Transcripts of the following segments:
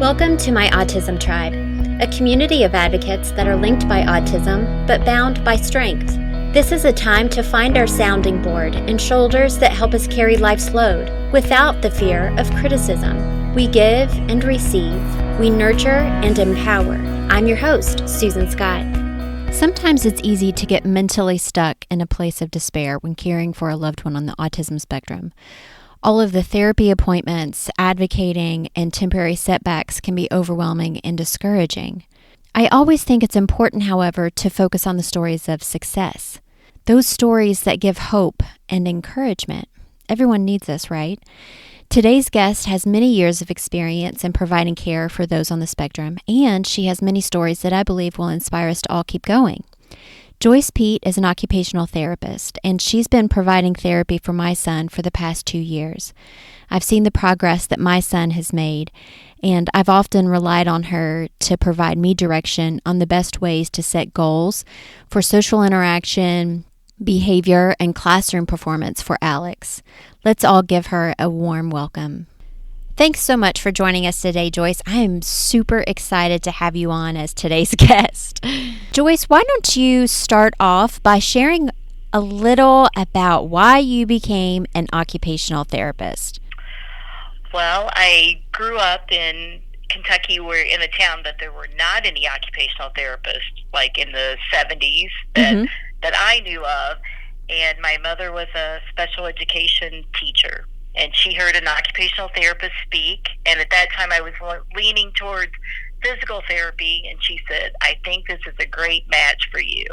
Welcome to my Autism Tribe, a community of advocates that are linked by autism but bound by strength. This is a time to find our sounding board and shoulders that help us carry life's load without the fear of criticism. We give and receive. We nurture and empower. I'm your host, Susan Scott. Sometimes it's easy to get mentally stuck in a place of despair when caring for a loved one on the autism spectrum. All of the therapy appointments, advocating, and temporary setbacks can be overwhelming and discouraging. I always think it's important, however, to focus on the stories of success. Those stories that give hope and encouragement. Everyone needs this, right? Today's guest has many years of experience in providing care for those on the spectrum, and she has many stories that I believe will inspire us to all keep going. Joyce Peet is an occupational therapist, and she's been providing therapy for my son for the past 2 years. I've seen the progress that my son has made, and I've often relied on her to provide me direction on the best ways to set goals for social interaction, behavior, and classroom performance for Alex. Let's all give her a warm welcome. Thanks so much for joining us today, Joyce. I am super excited to have you on as today's guest. Joyce, why don't you start off by sharing a little about why you became an occupational therapist? Well, I grew up in Kentucky, where in a town that there were not any occupational therapists, like in the 70s that I knew of. And my mother was a special education teacher. And she heard an occupational therapist speak, and at that time I was leaning towards physical therapy, and she said, I think this is a great match for you.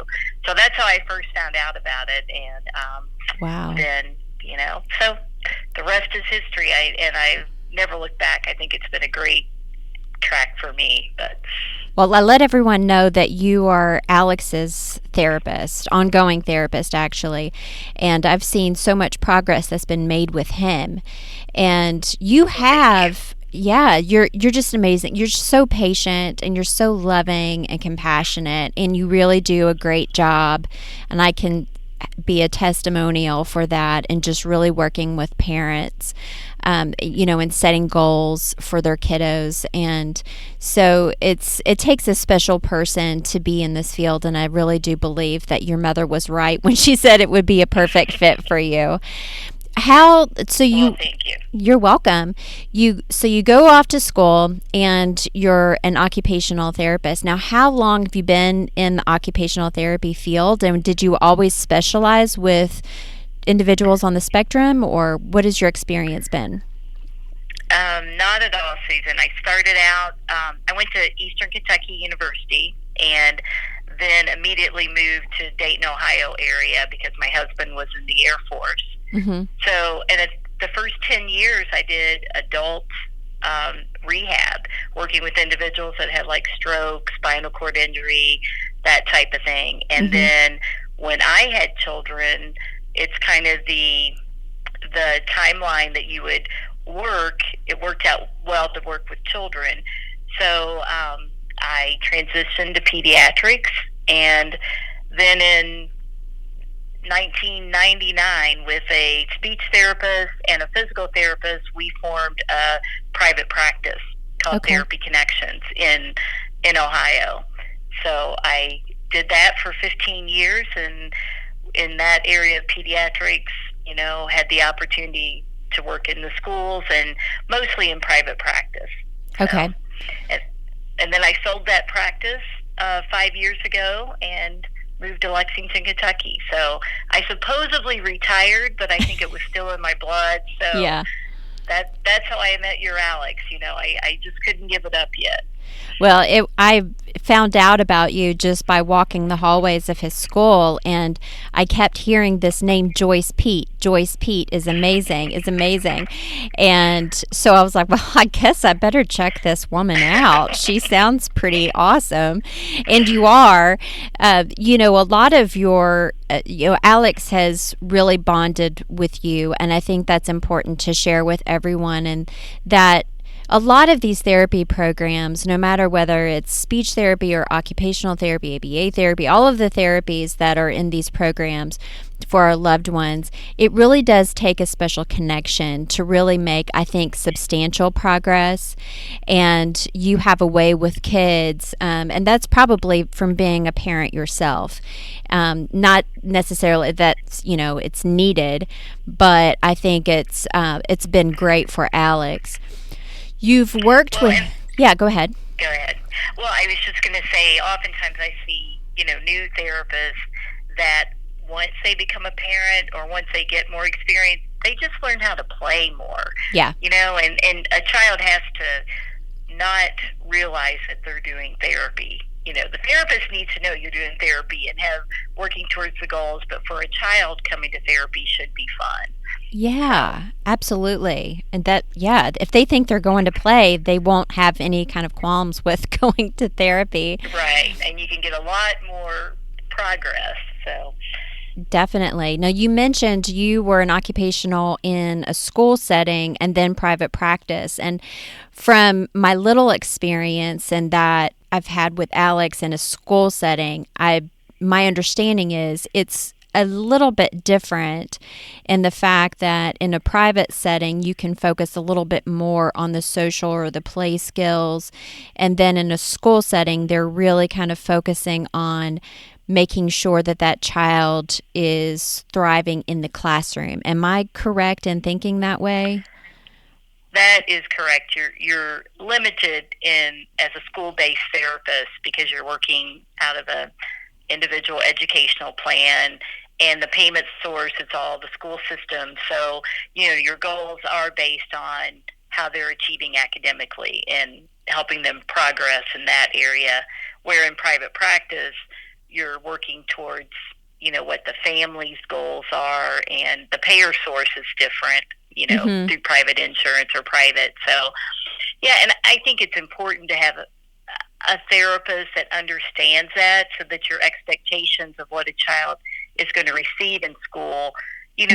So that's how I first found out about it, and wow. Then, so the rest is history. I've never looked back. I think it's been a great track for me. Well, I let everyone know that you are Alex's therapist, ongoing therapist, actually. And I've seen so much progress that's been made with him. And you have, you're just amazing. You're so patient and you're so loving and compassionate, and you really do a great job. And I can be a testimonial for that, and just really working with parents, and setting goals for their kiddos. And so it takes a special person to be in this field, and I really do believe that your mother was right when she said it would be a perfect fit for you. Thank you. You're welcome. You go off to school and you're an occupational therapist. Now, how long have you been in the occupational therapy field, and did you always specialize with individuals on the spectrum, or what has your experience been? Not at all, Susan. I started out, I went to Eastern Kentucky University, and then immediately moved to Dayton, Ohio area because my husband was in the Air Force. Mm-hmm. So, and the first 10 years I did adult rehab, working with individuals that had like stroke, spinal cord injury, that type of thing. And then when I had children, it's kind of the timeline that you would work. It worked out well to work with children. So I transitioned to pediatrics, and then in 1999, with a speech therapist and a physical therapist, we formed a private practice called Therapy Connections in Ohio. So I did that for 15 years, and in that area of pediatrics, had the opportunity to work in the schools and mostly in private practice. Okay. And then I sold that practice 5 years ago and moved to Lexington, Kentucky. So I supposedly retired, but I think it was still in my blood. So yeah. That's how I met your Alex. I just couldn't give it up yet. Well, I found out about you just by walking the hallways of his school, and I kept hearing this name, Joyce Peet. Joyce Peet is amazing, And so I was like, well, I guess I better check this woman out. She sounds pretty awesome. And you are. A lot of your, Alex has really bonded with you, and I think that's important to share with everyone, and that a lot of these therapy programs, no matter whether it's speech therapy or occupational therapy, ABA therapy, all of the therapies that are in these programs for our loved ones, it really does take a special connection to really make, I think, substantial progress. And you have a way with kids, and that's probably from being a parent yourself. Not necessarily that it's needed, but I think it's been great for Alex. You've worked with. Yeah, go ahead. Go ahead. Well, I was just going to say, oftentimes I see, new therapists that once they become a parent or once they get more experience, they just learn how to play more. Yeah. And a child has to not realize that they're doing therapy. The therapist needs to know you're doing therapy and have working towards the goals, but for a child, coming to therapy should be fun. Yeah, absolutely. And if they think they're going to play, they won't have any kind of qualms with going to therapy. Right. And you can get a lot more progress. So definitely. Now, you mentioned you were an occupational in a school setting and then private practice. And from my little experience and that I've had with Alex in a school setting, my understanding is it's a little bit different in the fact that in a private setting, you can focus a little bit more on the social or the play skills. And then in a school setting, they're really kind of focusing on making sure that child is thriving in the classroom. Am I correct in thinking that way? That is correct. You're limited as a school-based therapist because you're working out of a individual educational plan, and the payment source is all the school system. So, your goals are based on how they're achieving academically and helping them progress in that area. Where in private practice, you're working towards, what the family's goals are, and the payer source is different, through private insurance or private. So, yeah, and I think it's important to have a therapist that understands that so that your expectations of what a child is going to receive in school, you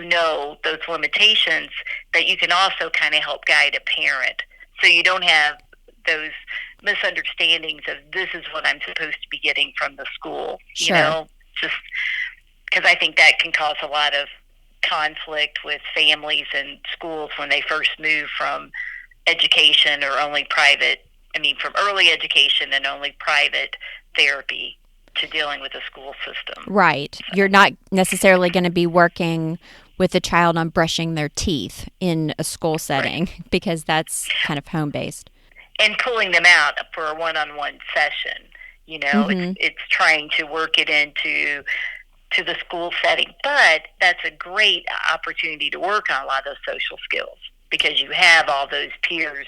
know those limitations, that you can also kind of help guide a parent so you don't have those misunderstandings of this is what I'm supposed to be getting from the school. Sure. Just because I think that can cause a lot of conflict with families and schools when they first move from education or from early education and only private therapy to dealing with the school system. Right. So. You're not necessarily going to be working with a child on brushing their teeth in a school setting, right, because that's kind of home-based. And pulling them out for a one-on-one session. It's trying to work it into the school setting. But that's a great opportunity to work on a lot of those social skills because you have all those peers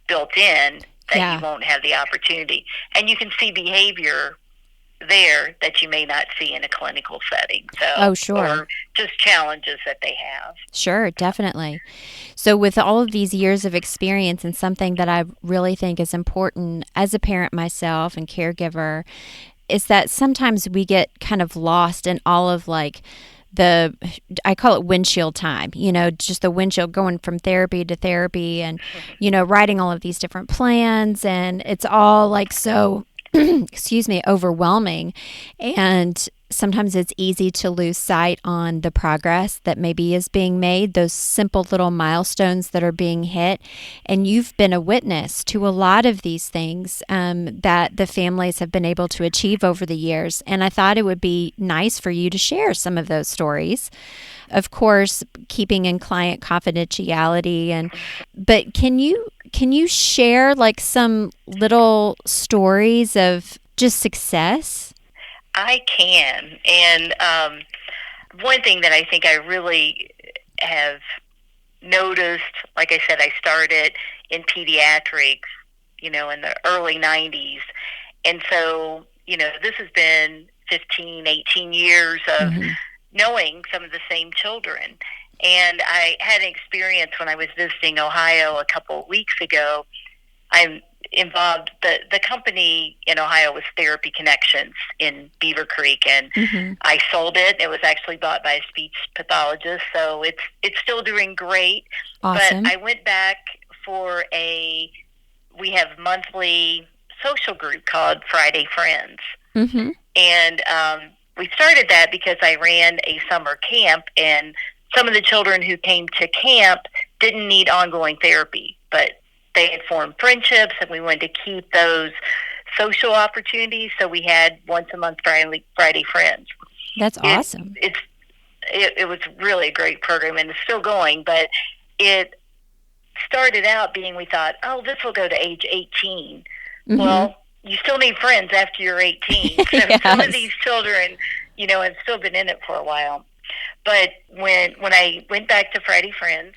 built in that you won't have the opportunity. And you can see behavior there that you may not see in a clinical setting. So, sure. Or just challenges that they have. Sure, definitely. So with all of these years of experience, and something that I really think is important as a parent myself and caregiver, is that sometimes we get kind of lost in all of I call it windshield time, just the windshield going from therapy to therapy and, writing all of these different plans, and it's all so overwhelming. And sometimes it's easy to lose sight on the progress that maybe is being made, those simple little milestones that are being hit. And you've been a witness to a lot of these things that the families have been able to achieve over the years. And I thought it would be nice for you to share some of those stories. Of course, keeping in client confidentiality. But can you share some little stories of just success? I can. And one thing that I think I really have noticed, like I said, I started in pediatrics, in the early 90s. And so, this has been 15, 18 years of knowing some of the same children. And I had an experience when I was visiting Ohio a couple of weeks ago. I'm involved, the company in Ohio was Therapy Connections in Beaver Creek, and I sold it. It was actually bought by a speech pathologist, so it's still doing great. Awesome. But I went back for we have monthly social group called Friday Friends. Mm-hmm. And we started that because I ran a summer camp, and some of the children who came to camp didn't need ongoing therapy, but they had formed friendships, and we wanted to keep those social opportunities. So we had once a month Friday Friends. That's awesome. It was really a great program, and it's still going, but it started out being, we thought, oh, this will go to age 18. Mm-hmm. Well, you still need friends after you're 18. So Yes. Some of these children, have still been in it for a while. But when I went back to Friday Friends,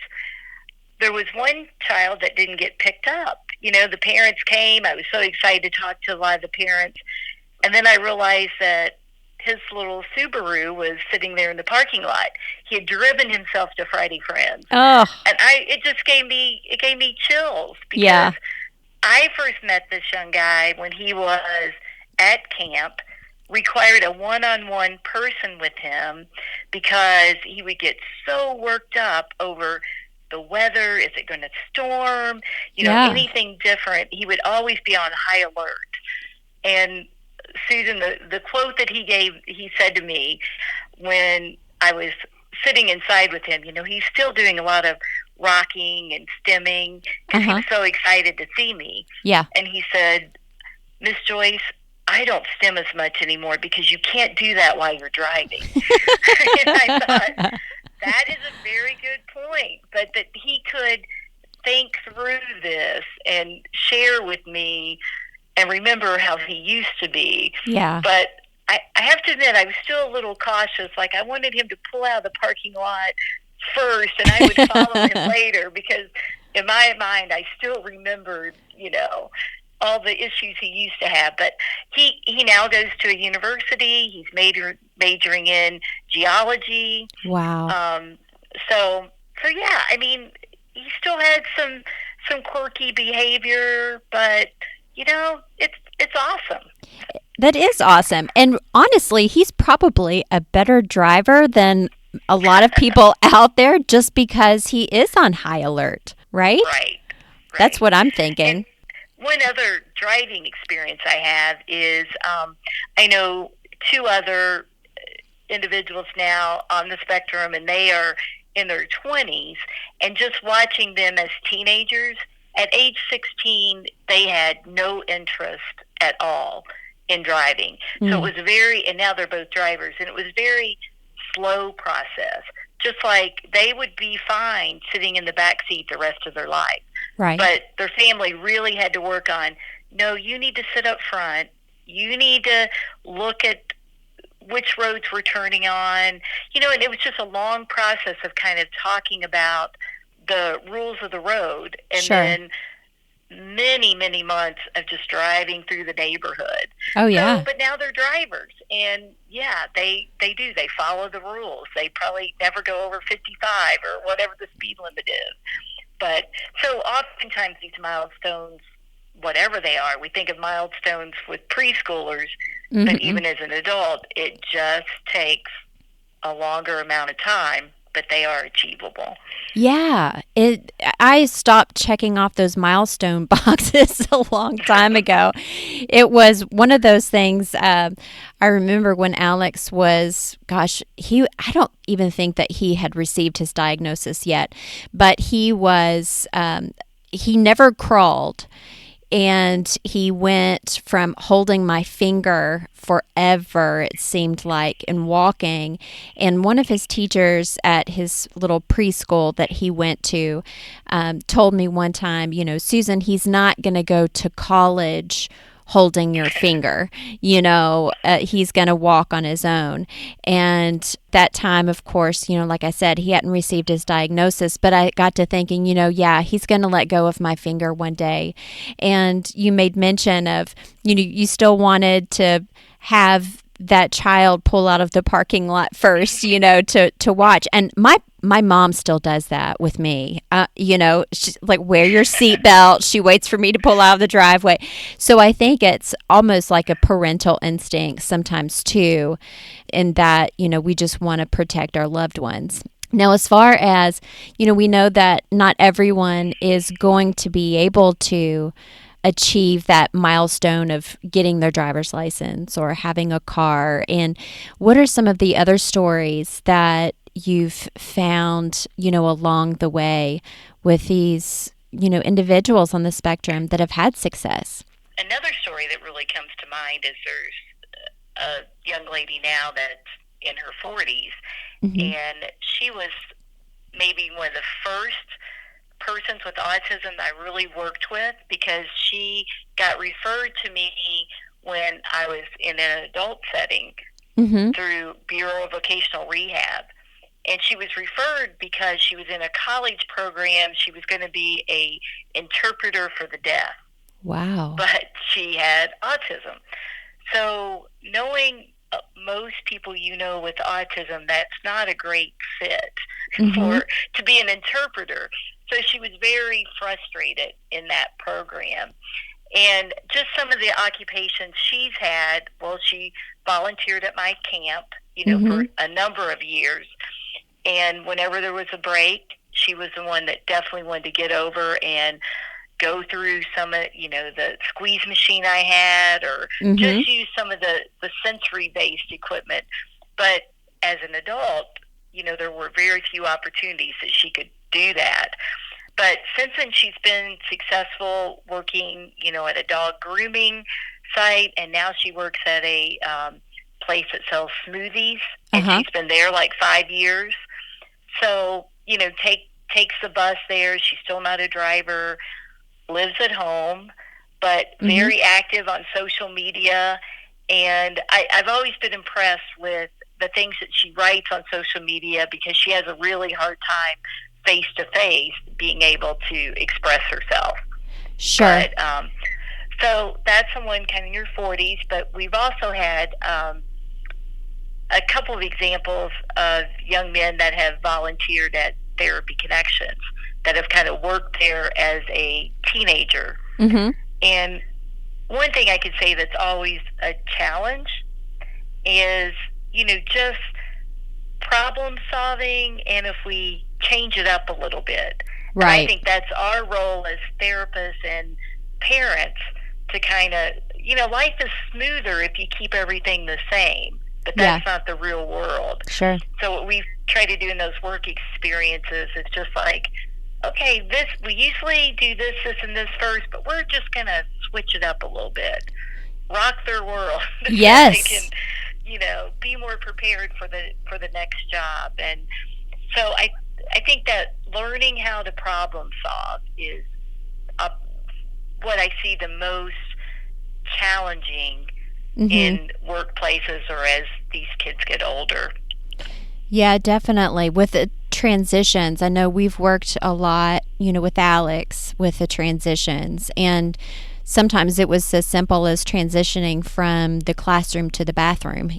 there was one child that didn't get picked up. The parents came. I was so excited to talk to a lot of the parents. And then I realized that his little Subaru was sitting there in the parking lot. He had driven himself to Friday Friends. Oh. And it just gave me chills, because Yeah. I first met this young guy when he was at camp, required a one-on-one person with him because he would get so worked up over the weather. Is it going to storm? Anything different. He would always be on high alert. And Susan, the quote that he said to me when I was sitting inside with him, he's still doing a lot of rocking and stimming because he was so excited to see me. Yeah. And he said, Miss Joyce, I don't stim as much anymore because you can't do that while you're driving. And I thought, that is a very good point, but that he could think through this and share with me and remember how he used to be. Yeah. But I have to admit, I was still a little cautious. Like, I wanted him to pull out of the parking lot first, and I would follow him later, because in my mind, I still remembered, all the issues he used to have. But he now goes to a university. He's majoring in geology. Wow. So yeah, I mean, he still had some quirky behavior, but it's awesome. That is awesome. And honestly, he's probably a better driver than a lot of people out there, just because he is on high alert, right? Right. That's what I'm thinking. And one other driving experience I have is I know two other individuals now on the spectrum, and they are in their 20s, and just watching them as teenagers, at age 16, they had no interest at all in driving. So it was and now they're both drivers, and it was very slow process. Just like they would be fine sitting in the back seat the rest of their life. Right. But their family really had to work on, no, you need to sit up front. You need to look at which roads we're turning on. And it was just a long process of kind of talking about the rules of the road. And Sure. then many, many months of just driving through the neighborhood. Oh, yeah. But now they're drivers, and yeah, they do. They follow the rules. They probably never go over 55 or whatever the speed limit is. But so oftentimes these milestones, whatever they are, we think of milestones with preschoolers, but even as an adult, it just takes a longer amount of time, but they are achievable. Yeah, I stopped checking off those milestone boxes a long time ago. It was one of those things. I remember when Alex was, I don't even think that he had received his diagnosis yet, but he was, he never crawled. And he went from holding my finger forever, it seemed like, and walking. And one of his teachers at his little preschool that he went to told me one time, Susan, he's not going to go to college holding your finger. He's going to walk on his own. And that time, of course, like I said, he hadn't received his diagnosis, but I got to thinking, he's going to let go of my finger one day. And you made mention of, you still wanted to have that child pull out of the parking lot first, to watch. And my mom still does that with me. She's like, wear your seatbelt. She waits for me to pull out of the driveway. So I think it's almost like a parental instinct sometimes too, in that, we just want to protect our loved ones. Now, as far as, we know that not everyone is going to be able to achieve that milestone of getting their driver's license or having a car. And what are some of the other stories that you've found, along the way with these, individuals on the spectrum that have had success? Another story that really comes to mind is there's a young lady now that's in her 40s, and she was maybe one of the first persons with autism I really worked with, because she got referred to me when I was in an adult setting through Bureau of Vocational Rehab. And she was referred because she was in a college program. She was going to be a interpreter for the deaf. Wow. But she had autism. So knowing most people with autism, that's not a great fit to be an interpreter. So she was very frustrated in that program. And just some of the occupations she's had, she volunteered at my camp, for a number of years. And whenever there was a break, she was the one that definitely wanted to get over and go through some of, the squeeze machine I had, or just use some of the sensory-based equipment. But as an adult, there were very few opportunities that she could do that. But since then, she's been successful working, at a dog grooming site, and now she works at a place that sells smoothies, and she's been there like 5 years. So, takes the bus there. She's still not a driver, lives at home, but very active on social media. And I've always been impressed with the things that she writes on social media, because she has a really hard time face-to-face being able to express herself. Sure. But, so that's someone kind of in your 40s, but we've also had a couple of examples of young men that have volunteered at Therapy Connections, that have kind of worked there as a teenager. And one thing I could say that's always a challenge is, just problem solving, and if we change it up a little bit. Right. And I think that's our role as therapists and parents to kind of, life is smoother if you keep everything the same, but that's not the real world. Sure. So what we try to do in those work experiences is just like, okay, we usually do this, and this first, but we're just going to switch it up a little bit. Rock their world. Yes. So they can, be more prepared for the next job. And so I think that learning how to problem solve is what I see the most challenging in workplaces, or as these kids get older. Yeah, definitely. With the transitions, I know we've worked a lot, with Alex with the transitions, and sometimes it was as simple as transitioning from the classroom to the bathroom,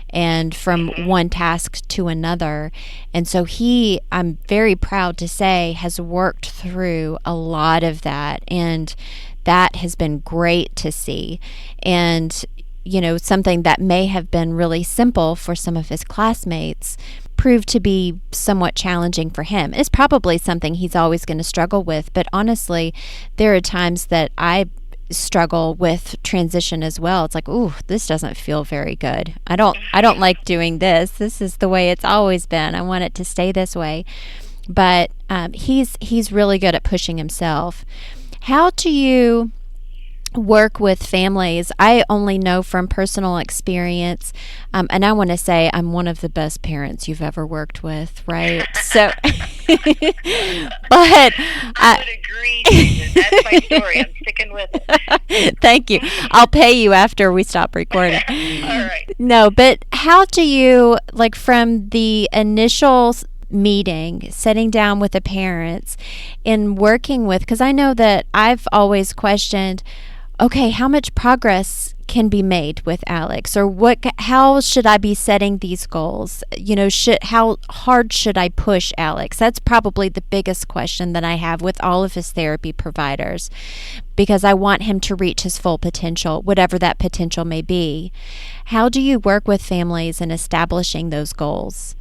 and from one task to another. And so I'm very proud to say, has worked through a lot of that, and that has been great to see. And something that may have been really simple for some of his classmates proved to be somewhat challenging for him. It's probably something he's always going to struggle with, but honestly, there are times that I struggle with transition as well. It's like, ooh, this doesn't feel very good. I don't like doing this. This is the way it's always been. I want it to stay this way. But he's really good at pushing himself. How do you work with families? I only know from personal experience, and I want to say I'm one of the best parents you've ever worked with, right? So, but I would agree. That's my story. I'm sticking with it. Thank you. I'll pay you after we stop recording. All right. No, but how do you, like, from the initial meeting, sitting down with the parents and working with, because I know that I've always questioned, okay, how much progress can be made with Alex, or how should I be setting these goals? How hard should I push Alex? That's probably the biggest question that I have with all of his therapy providers, because I want him to reach his full potential, whatever that potential may be. How do you work with families in establishing those goals?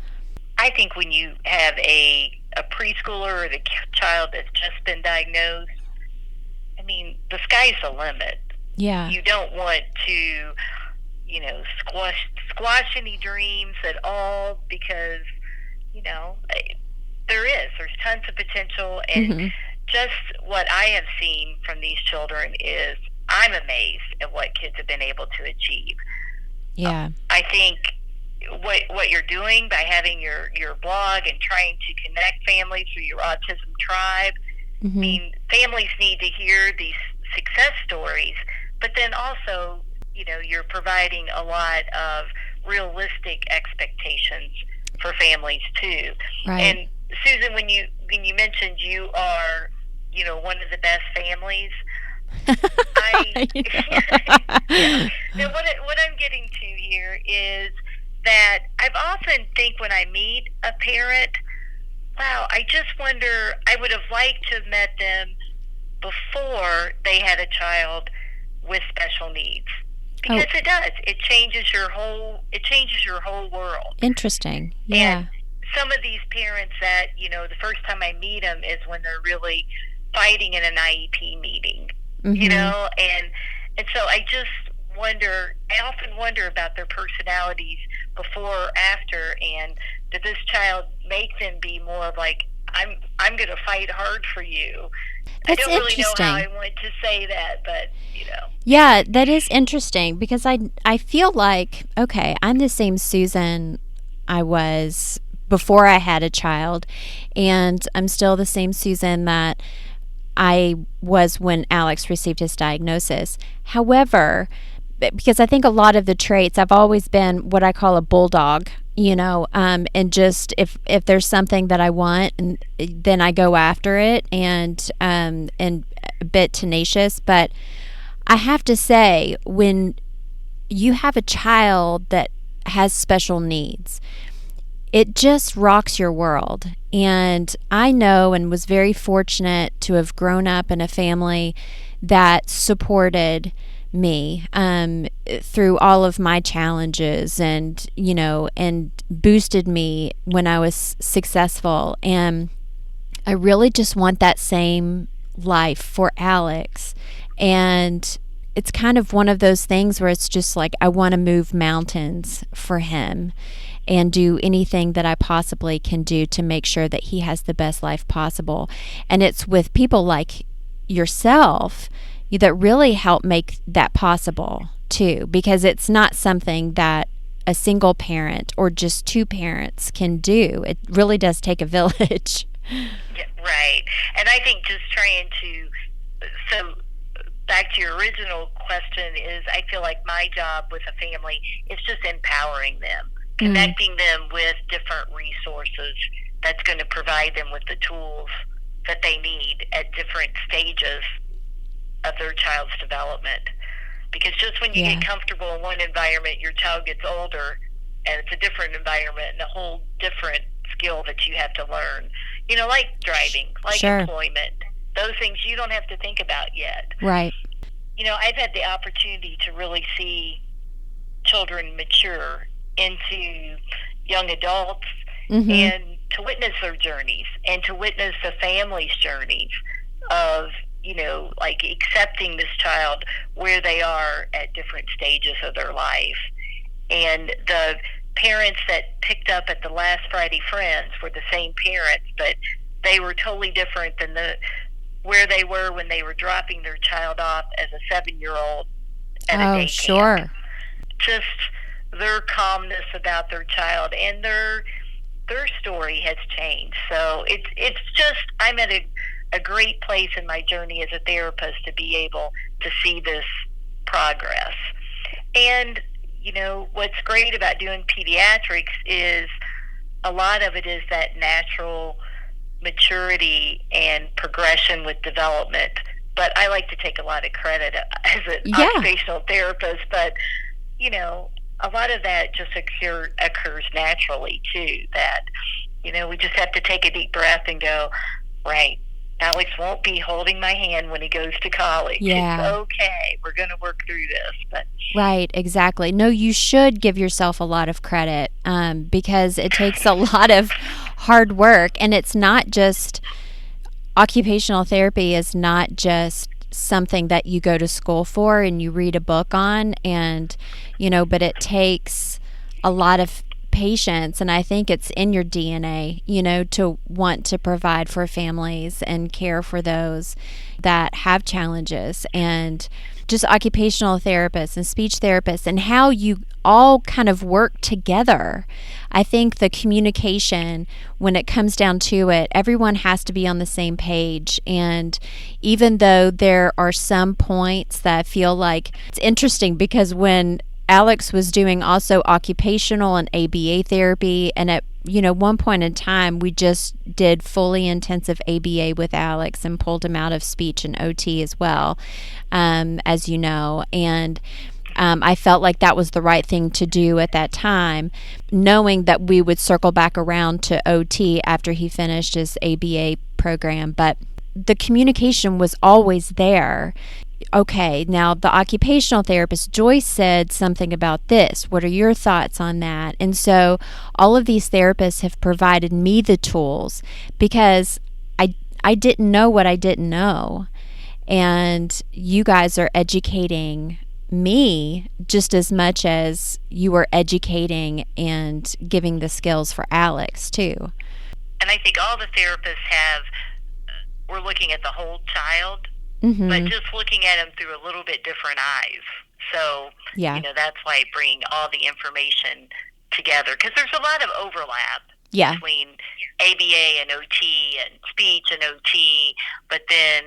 I think when you have a preschooler or the child that's just been diagnosed, I mean, the sky's the limit. Yeah. You don't want to, squash any dreams at all, because, you know, there's tons of potential. And Mm-hmm. just what I have seen from these children is, I'm amazed at what kids have been able to achieve. Yeah. I think what you're doing by having your blog and trying to connect families through your Autism Tribe. Mm-hmm. I mean, families need to hear these success stories, but then also, you're providing a lot of realistic expectations for families too. Right. And Susan, when you mentioned you are, one of the best families, yeah. Now, what I'm getting to here is that I've often think when I meet a parent, wow, I just wonder, I would have liked to have met them before they had a child with special needs. Because it does. It changes your whole world. Interesting. Yeah. And some of these parents that, the first time I meet them is when they're really fighting in an IEP meeting. Mm-hmm. And so I often wonder about their personalities before or after, and did this child make them be more of like, I'm going to fight hard for you. That's I don't really know interesting. how I want to say that, but Yeah, that is interesting, because I feel like, okay, I'm the same Susan I was before I had a child, and I'm still the same Susan that I was when Alex received his diagnosis. However, because I think a lot of the traits, I've always been what I call a bulldog, and just if there's something that I want, and then I go after it, and a bit tenacious. But I have to say, when you have a child that has special needs, it just rocks your world. And I know, and was very fortunate to have grown up in a family that supported me through all of my challenges, and and boosted me when I was successful. And I really just want that same life for Alex. And it's kind of one of those things where it's just like, I want to move mountains for him and do anything that I possibly can do to make sure that he has the best life possible. And it's with people like yourself that really help make that possible too, because it's not something that a single parent or just two parents can do. It really does take a village. Yeah, right. And I think just trying to, so back to your original question, is I feel like my job with a family is just empowering them, connecting them with different resources that's going to provide them with the tools that they need at different stages of their child's development. Because just when you get comfortable in one environment, your child gets older, and it's a different environment and a whole different skill that you have to learn. Like driving, like employment, those things you don't have to think about yet. Right. I've had the opportunity to really see children mature into young adults, and to witness their journeys, and to witness the family's journeys of, like accepting this child where they are at different stages of their life. And the parents that picked up at the last Friday Friends were the same parents, but they were totally different than where they were when they were dropping their child off as a 7-year-old at a day camp. Just their calmness about their child, and their story has changed. So it's just, I'm at a great place in my journey as a therapist to be able to see this progress. And what's great about doing pediatrics is a lot of it is that natural maturity and progression with development. But I like to take a lot of credit as an occupational therapist, but a lot of that just occurs naturally too, that we just have to take a deep breath and go, right, Alex won't be holding my hand when he goes to college. Yeah. It's okay. We're going to work through this. But Right, exactly. No, you should give yourself a lot of credit because it takes a lot of hard work. And it's not just occupational therapy is not just something that you go to school for and you read a book on, and but it takes a lot of patience, and I think it's in your DNA, to want to provide for families and care for those that have challenges, and just occupational therapists and speech therapists, and how you all kind of work together. I think the communication, when it comes down to it, everyone has to be on the same page. And even though there are some points that feel like it's interesting, because when Alex was doing also occupational and ABA therapy, and at one point in time we just did fully intensive ABA with Alex and pulled him out of speech and OT as well, as you know, and I felt like that was the right thing to do at that time, knowing that we would circle back around to OT after he finished his ABA program. But the communication was always there. Okay, now the occupational therapist, Joyce, said something about this. What are your thoughts on that? And so all of these therapists have provided me the tools, because I didn't know what I didn't know. And you guys are educating me just as much as you were educating and giving the skills for Alex too. And I think all the therapists we're looking at the whole child, Mm-hmm. but just looking at them through a little bit different eyes. So, Yeah. That's why I bring all the information together, because there's a lot of overlap Yeah. between ABA and OT and speech and OT, but then,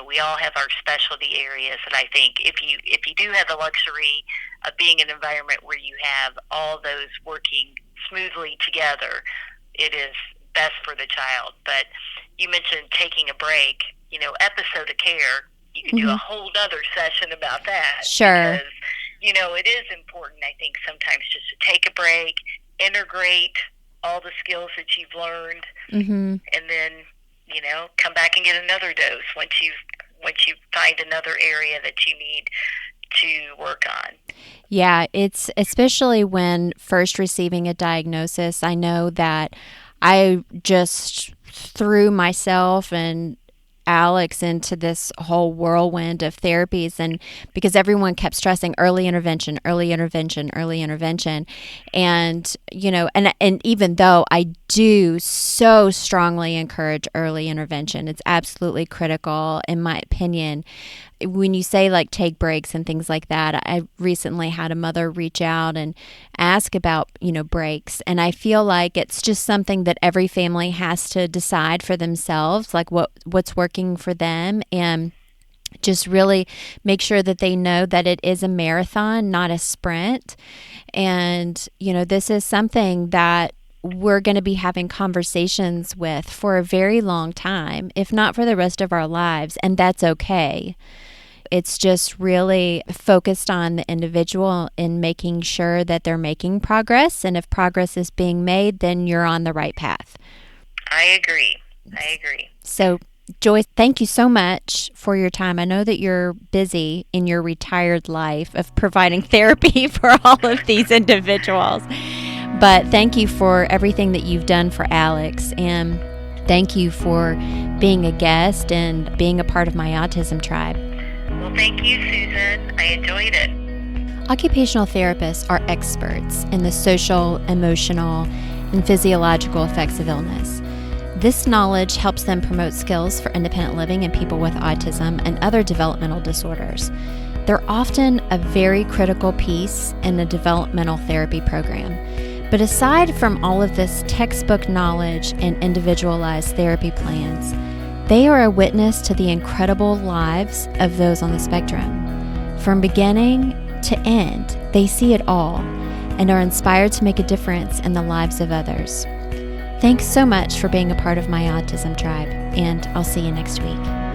we all have our specialty areas. And I think if you do have the luxury of being in an environment where you have all those working smoothly together, it is best for the child. But you mentioned taking a break. Episode of care, you can do a whole other session about that. Sure. Because, it is important, I think, sometimes just to take a break, integrate all the skills that you've learned, and then, come back and get another dose once you find another area that you need to work on. Yeah, it's especially when first receiving a diagnosis. I know that I just threw myself and Alex into this whole whirlwind of therapies, and because everyone kept stressing early intervention, and and even though I do so strongly encourage early intervention, it's absolutely critical in my opinion. When you say like take breaks and things like that, I recently had a mother reach out and ask about, breaks. And I feel like it's just something that every family has to decide for themselves, like what's working for them, and just really make sure that they know that it is a marathon, not a sprint. And, this is something that we're going to be having conversations with for a very long time, if not for the rest of our lives. And that's okay. It's just really focused on the individual in making sure that they're making progress. And if progress is being made, then you're on the right path. I agree. So, Joyce, thank you so much for your time. I know that you're busy in your retired life of providing therapy for all of these individuals. But thank you for everything that you've done for Alex. And thank you for being a guest and being a part of my Autism Tribe. Well, thank you, Susan. I enjoyed it. Occupational therapists are experts in the social, emotional, and physiological effects of illness. This knowledge helps them promote skills for independent living in people with autism and other developmental disorders. They're often a very critical piece in a developmental therapy program. But aside from all of this textbook knowledge and individualized therapy plans, they are a witness to the incredible lives of those on the spectrum. From beginning to end, they see it all and are inspired to make a difference in the lives of others. Thanks so much for being a part of my Autism Tribe, and I'll see you next week.